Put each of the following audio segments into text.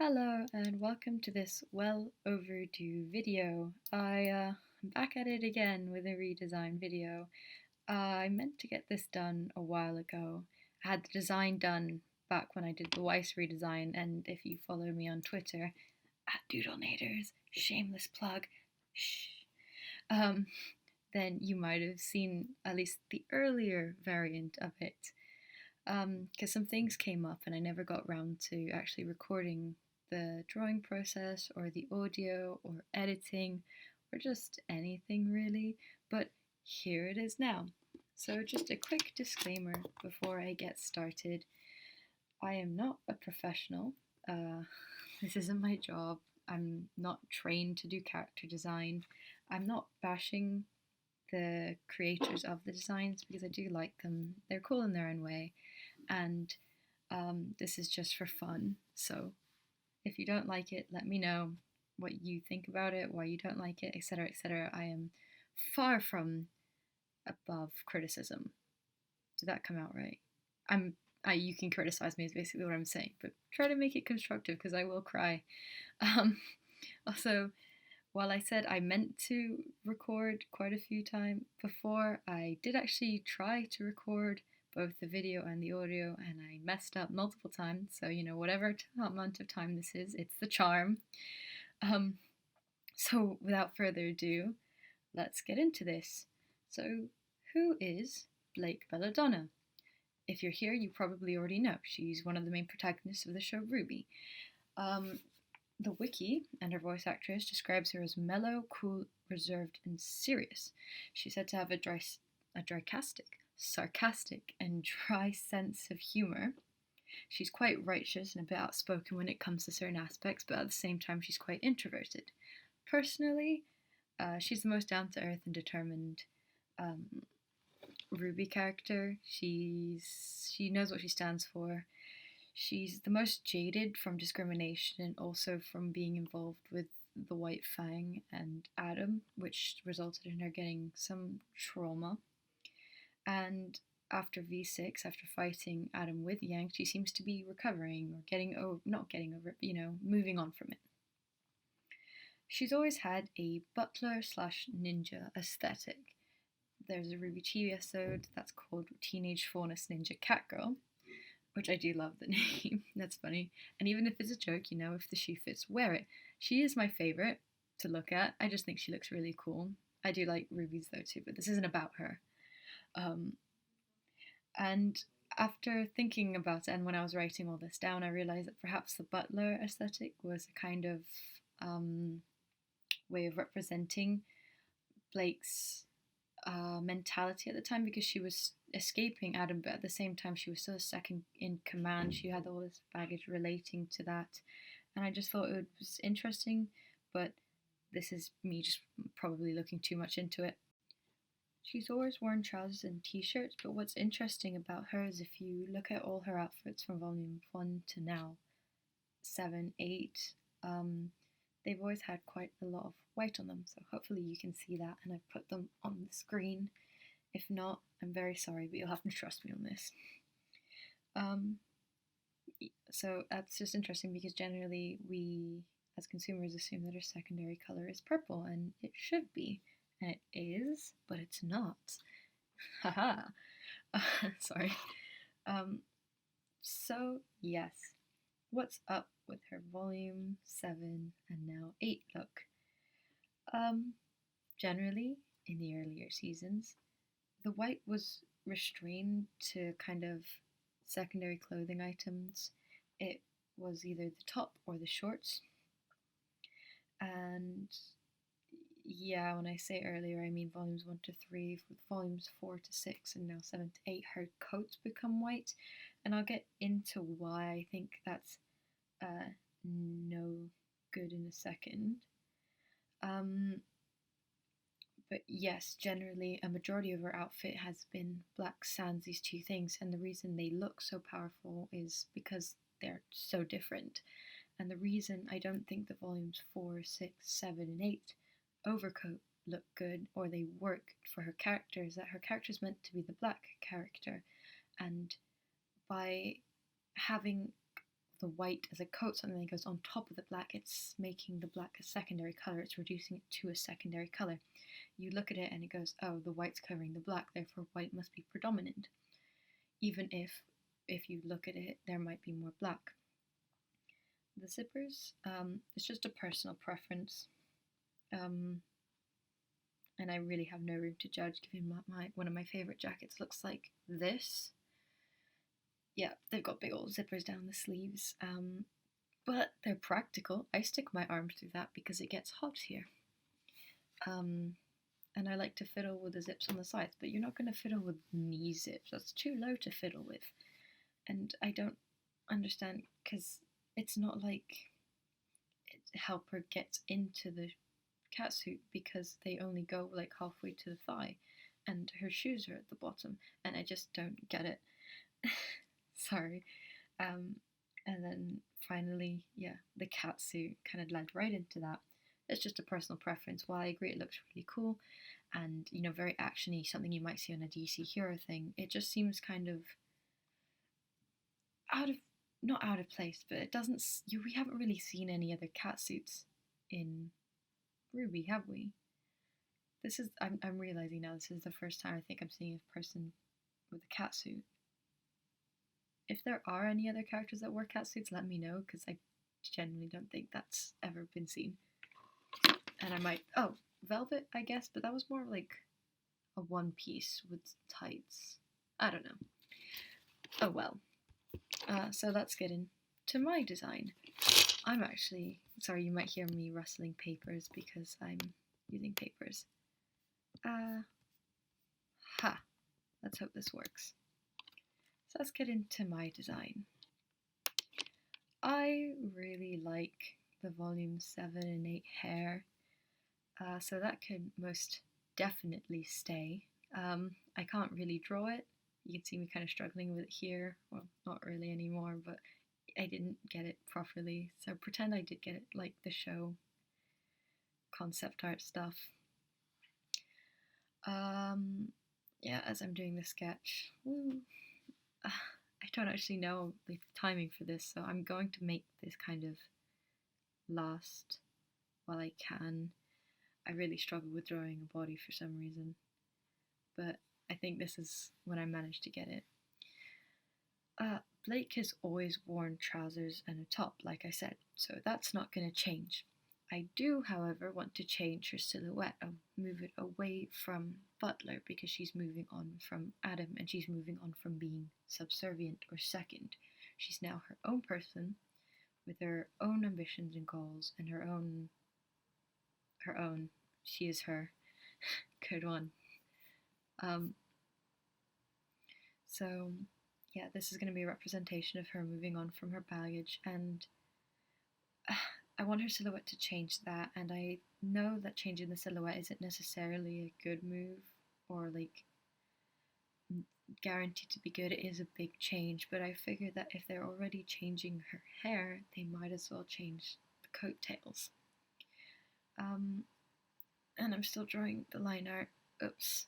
Hello and welcome to this well overdue video. I'm back at it again with a redesign video. I meant to get this done a while ago. I had the design done back when I did the Weiss redesign, and if you follow me on Twitter, at Doodlenators, shameless plug, shh, um, then you might have seen at least the earlier variant of it. Because some things came up and I never got round to actually recording the drawing process or the audio or editing or just anything really, but here it is now. So, just a quick disclaimer before I get started. I am not a professional. Uh, this isn't my job. I'm not trained to do character design. I'm not bashing the creators of the designs because I do like them. They're cool in their own way, and this is just for fun. So if you don't like it, let me know what you think about it, why you don't like it, etc., etc. I am far from above criticism. Did that come out right? You can criticize me is basically what I'm saying, but try to make it constructive because I will cry. Um, also, while I said I meant to record quite a few times before, I did actually try to record both the video and the audio, and I messed up multiple times. So, whatever amount of time this is, it's the charm. Um, so, without further ado, let's get into this. So, who is Blake Belladonna? If you're here, you probably already know. She's one of the main protagonists of the show RWBY. The wiki and her voice actress describes her as mellow, cool, reserved, and serious. She's said to have a sarcastic, and dry sense of humour. She's quite righteous and a bit outspoken when it comes to certain aspects, but at the same time, she's quite introverted. Personally, she's the most down to earth and determined RWBY character. She knows what she stands for. She's the most jaded from discrimination and also from being involved with the White Fang and Adam, which resulted in her getting some trauma. And after V6, after fighting Adam with Yang, she seems to be recovering or not getting over it, moving on from it. She's always had a butler/ninja aesthetic. There's a RWBY TV episode that's called Teenage Faunus Ninja Catgirl, which I do love the name. That's funny. And even if it's a joke, if the shoe fits, wear it. She is my favourite to look at. I just think she looks really cool. I do like Ruby's though too, but this isn't about her. And after thinking about it, and when I was writing all this down, I realised that perhaps the butler aesthetic was a kind of way of representing Blake's mentality at the time, because she was escaping Adam, but at the same time she was still second in command. She had all this baggage relating to that, and I just thought it was interesting, but this is me just probably looking too much into it. She's always worn trousers and t-shirts, but what's interesting about her is if you look at all her outfits from volume 1 to now, 7, 8, they've always had quite a lot of white on them, so hopefully you can see that, and I've put them on the screen. If not, I'm very sorry, but you'll have to trust me on this. So that's just interesting because generally we, as consumers, assume that our secondary color is purple, and it should be, and it is, but it's not. Haha. Sorry. So yes, what's up with her volume 7 and now 8 look? Generally, in the earlier seasons, the white was restrained to kind of secondary clothing items. It was either the top or the shorts. And yeah, when I say earlier, I mean volumes 1 to 3, with volumes 4 to 6, and now 7 to 8, her coats become white. And I'll get into why I think that's no good in a second. But yes, generally a majority of her outfit has been black sans these two things, and the reason they look so powerful is because they're so different. And the reason I don't think the volumes 4, 6, 7, and 8 overcoat look good, or they work for her character, is that her character is meant to be the black character, and by having the white as a coat, something that goes on top of the black. It's making the black a secondary color. It's reducing it to a secondary color. You look at it and it goes, oh, the white's covering the black, therefore white must be predominant. Even if you look at it, there might be more black. The zippers, it's just a personal preference. And I really have no room to judge, given one of my favorite jackets looks like this. Yeah, they've got big old zippers down the sleeves, but they're practical. I stick my arm through that because it gets hot here. And I like to fiddle with the zips on the sides, but you're not going to fiddle with knee zips. That's too low to fiddle with. And I don't understand, because it's not like helper gets into the catsuit, because they only go like halfway to the thigh, and her shoes are at the bottom, and I just don't get it. Sorry. And then finally, yeah, the catsuit kind of led right into that. It's just a personal preference. While I agree it looks really cool and, you know, very actiony, something you might see on a DC hero thing, it just seems kind of not out of place, but it doesn't, we haven't really seen any other catsuits in RWBY, have we? This is, I'm realizing now, this is the first time I think I'm seeing a person with a catsuit. If there are any other characters that wear catsuits, let me know, because I genuinely don't think that's ever been seen. And I might, oh, Velvet, I guess, but that was more like a one piece with tights. I don't know. Oh well. So let's get into my design. I'm actually, sorry, you might hear me rustling papers because I'm using papers. Let's hope this works. So let's get into my design. I really like the volume 7 and 8 hair, so that could most definitely stay. I can't really draw it. You can see me kind of struggling with it here. Well, not really anymore, but I didn't get it properly, so pretend I did get it, like the show concept art stuff. Yeah, as I'm doing the sketch, I don't actually know the timing for this, so I'm going to make this kind of last while I can. I really struggle with drawing a body for some reason, but I think this is when I managed to get it. Blake has always worn trousers and a top, like I said, so that's not going to change. I do, however, want to change her silhouette and move it away from Butler, because she's moving on from Adam and she's moving on from being subservient or second. She's now her own person with her own ambitions and goals and her own, she is her. Good one. So yeah, this is going to be a representation of her moving on from her baggage, and I want her silhouette to change that, and I know that changing the silhouette isn't necessarily a good move or like guaranteed to be good. It is a big change, but I figured that if they're already changing her hair, they might as well change the coattails. And I'm still drawing the line art. Oops.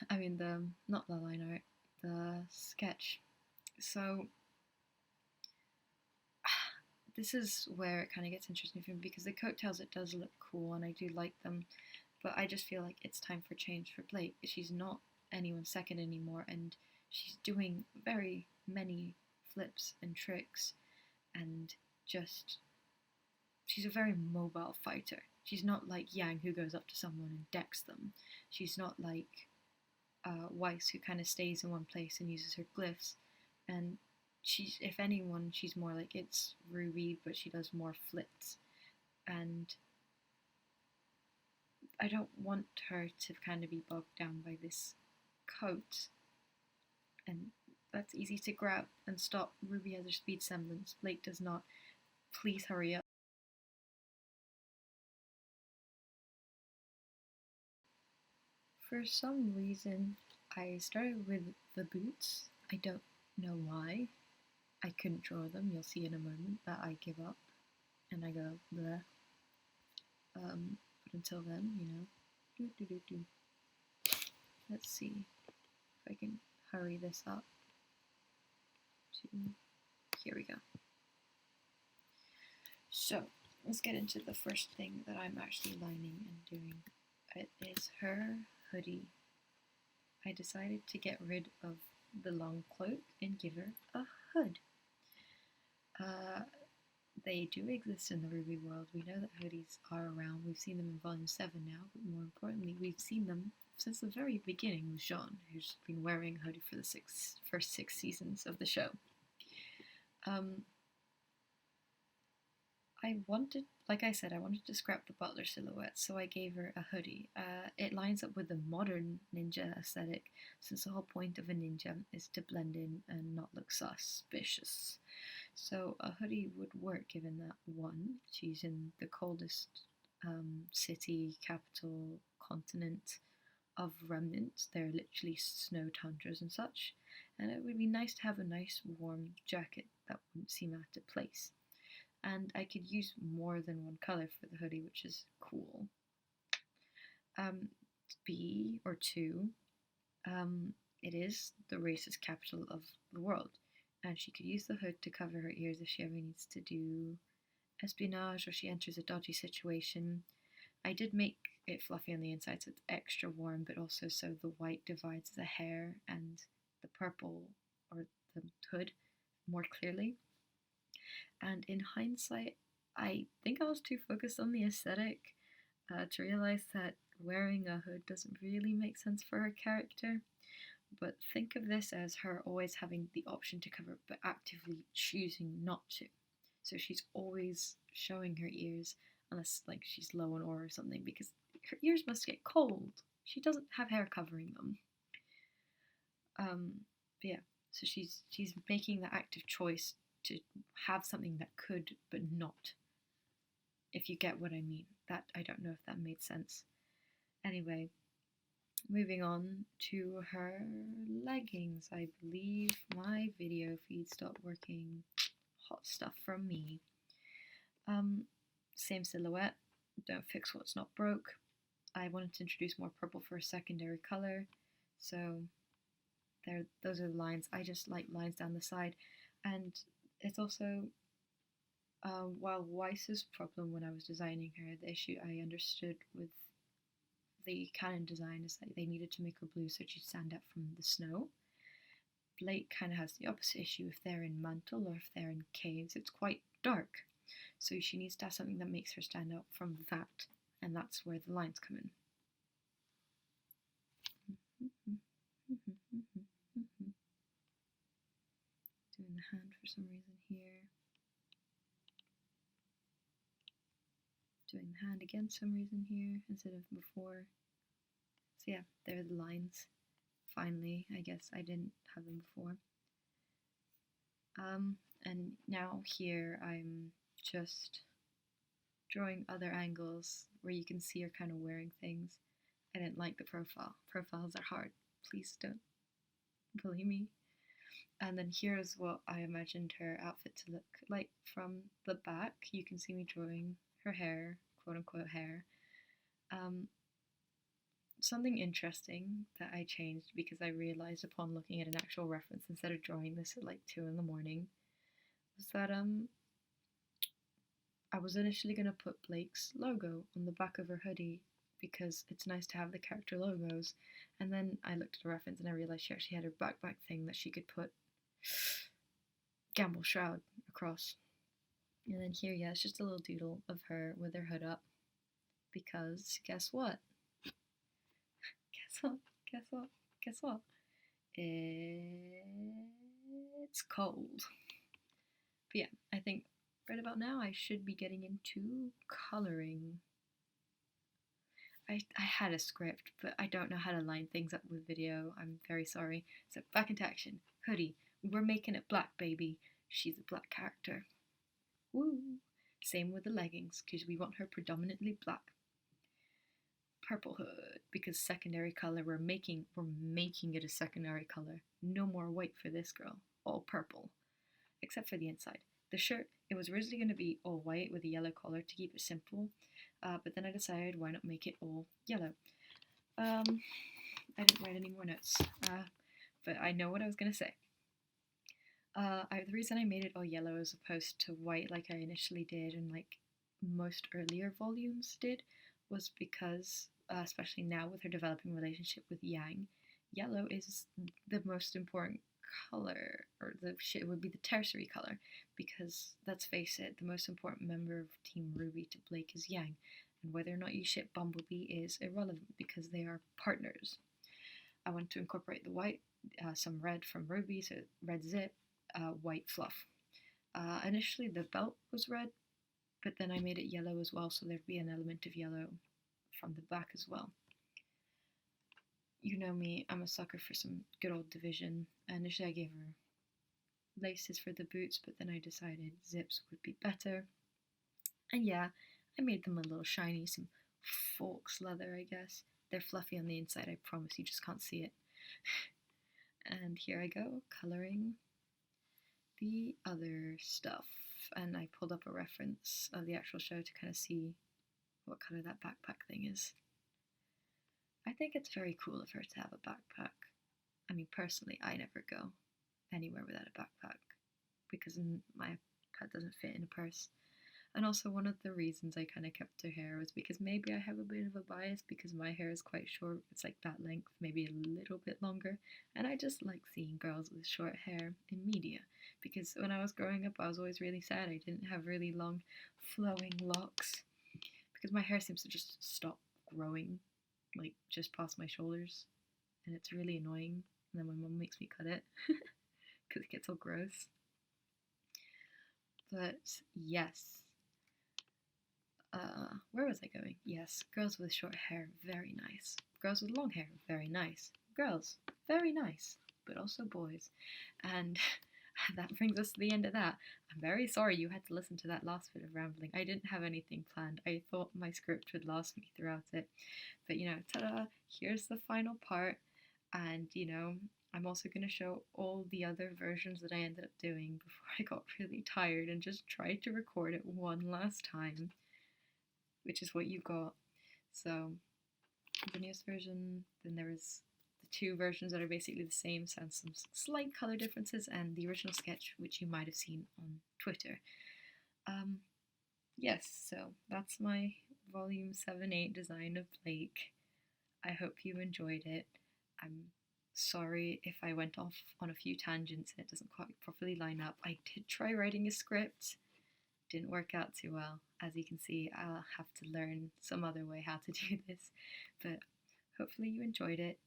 I mean not the line art, the sketch. So this is where it kind of gets interesting for me, because the coattails, it does look cool and I do like them, but I just feel like it's time for change for Blake. She's not anyone's second anymore, and she's doing very many flips and tricks, and just, she's a very mobile fighter. She's not like Yang, who goes up to someone and decks them. She's not like Weiss, who kind of stays in one place and uses her glyphs. And she's, if anyone, she's more like it's RWBY, but she does more flips. And I don't want her to kind of be bogged down by this coat. And that's easy to grab and stop. RWBY has her speed semblance. Blake does not. Please hurry up. For some reason, I started with the boots. I don't know why. I couldn't draw them. You'll see in a moment that I give up and I go bleh. But until then, you know. Let's see if I can hurry this up to here we go. So let's get into the first thing that I'm actually lining and doing. It is her hoodie. I decided to get rid of the long cloak and give her a hood. They do exist in the Ruby world. We know that hoodies are around. We've seen them in Volume 7 now, but more importantly, we've seen them since the very beginning with Jean, who's been wearing a hoodie for the first six seasons of the show. I wanted, like I said, I wanted to scrap the butler silhouette, so I gave her a hoodie. It lines up with the modern ninja aesthetic, since the whole point of a ninja is to blend in and not look suspicious. So a hoodie would work given that, one, she's in the coldest city, capital, continent of Remnant. They're literally snow tundras and such, and it would be nice to have a nice warm jacket that wouldn't seem out of place. And I could use more than one color for the hoodie, which is cool. B, or two, it is the racist capital of the world, and she could use the hood to cover her ears if she ever needs to do espionage or she enters a dodgy situation. I did make it fluffy on the inside so it's extra warm, but also so the white divides the hair and the purple, or the hood, more clearly. And in hindsight, I think I was too focused on the aesthetic to realize that wearing a hood doesn't really make sense for her character. But think of this as her always having the option to cover, but actively choosing not to. So she's always showing her ears, unless like she's low on ore or something, because her ears must get cold. She doesn't have hair covering them. But yeah, so she's making the active choice to have something that could but not, if you get what I mean. That, I don't know if that made sense. Anyway, moving on to her leggings. I believe my video feed stopped working. Hot stuff from me. Same silhouette, don't fix what's not broke. I wanted to introduce more purple for a secondary color, so those are the lines. I just like lines down the side, and it's also while Weiss's problem when I was designing her, the issue I understood with the canon design is that they needed to make her blue so she'd stand out from the snow. Blake kind of has the opposite issue. If they're in mantle or if they're in caves, it's quite dark. So she needs to have something that makes her stand out from that, and that's where the lines come in. Doing the hand for some reason here. Doing the hand again some reason here instead of before. So yeah, there are the lines. Finally, I guess I didn't have them before. And now here I'm just drawing other angles where you can see her kind of wearing things. I didn't like the profile. Profiles are hard. Please don't bully me. And then here's what I imagined her outfit to look like from the back. You can see me drawing her hair, quote unquote hair. Something interesting that I changed because I realized upon looking at an actual reference instead of drawing this at like 2 in the morning was that I was initially going to put Blake's logo on the back of her hoodie because it's nice to have the character logos, and then I looked at the reference and I realized she actually had her backpack thing that she could put Gamble Shroud across. And then here, yeah, it's just a little doodle of her with her hood up, because guess what? Guess what? It's cold. But yeah, I think right about now I should be getting into coloring. I had a script, but I don't know how to line things up with video. I'm very sorry. So back into action. Hoodie. We're making it black, baby. She's a black character. Woo! Same with the leggings, because we want her predominantly black. Purple hood, because secondary color. We're making it a secondary color. No more white for this girl. All purple, except for the inside. The shirt, it was originally going to be all white with a yellow collar to keep it simple, but then I decided why not make it all yellow. I didn't write any more notes, but I know what I was going to say. The reason I made it all yellow as opposed to white like I initially did and like most earlier volumes did was because, especially now with her developing relationship with Yang, yellow is the most important color, or it would be the tertiary color, because let's face it, the most important member of Team Ruby to Blake is Yang, and whether or not you ship Bumblebee is irrelevant because they are partners. I want to incorporate the white, some red from Ruby, so red zip, white fluff. Initially the belt was red, but then I made it yellow as well, so there'd be an element of yellow from the back as well. You know me, I'm a sucker for some good old division. Initially I gave her laces for the boots, but then I decided zips would be better. And yeah, I made them a little shiny, some Folks leather, I guess. They're fluffy on the inside, I promise, you just can't see it. And here I go, coloring the other stuff. And I pulled up a reference of the actual show to kind of see what color that backpack thing is. I think it's very cool of her to have a backpack. I mean, personally, I never go anywhere without a backpack because my pet doesn't fit in a purse. And also one of the reasons I kind of kept her hair was because maybe I have a bit of a bias because my hair is quite short. It's like that length, maybe a little bit longer. And I just like seeing girls with short hair in media because when I was growing up, I was always really sad I didn't have really long flowing locks because my hair seems to just stop growing like just past my shoulders and it's really annoying. And then my mum makes me cut it because it gets all gross. But yes. Where was I going? Yes, girls with short hair, very nice. Girls with long hair, very nice. Girls, very nice. But also boys. And that brings us to the end of that. I'm very sorry you had to listen to that last bit of rambling. I didn't have anything planned. I thought my script would last me throughout it. But you know, ta-da, here's the final part. And you know, I'm also going to show all the other versions that I ended up doing before I got really tired and just tried to record it one last time, which is what you got. So the newest version, then there was the two versions that are basically the same, sans some slight color differences, and the original sketch, which you might have seen on Twitter. Yes, so that's my volume 7-8 design of Blake. I hope you enjoyed it. I'm sorry if I went off on a few tangents and it doesn't quite properly line up. I did try writing a script, didn't work out too well. As you can see, I'll have to learn some other way how to do this, but hopefully you enjoyed it.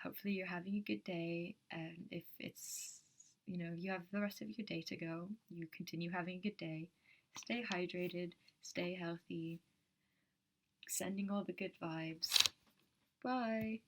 Hopefully you're having a good day, and if it's, you know, you have the rest of your day to go, you continue having a good day. Stay hydrated, stay healthy, sending all the good vibes. Bye!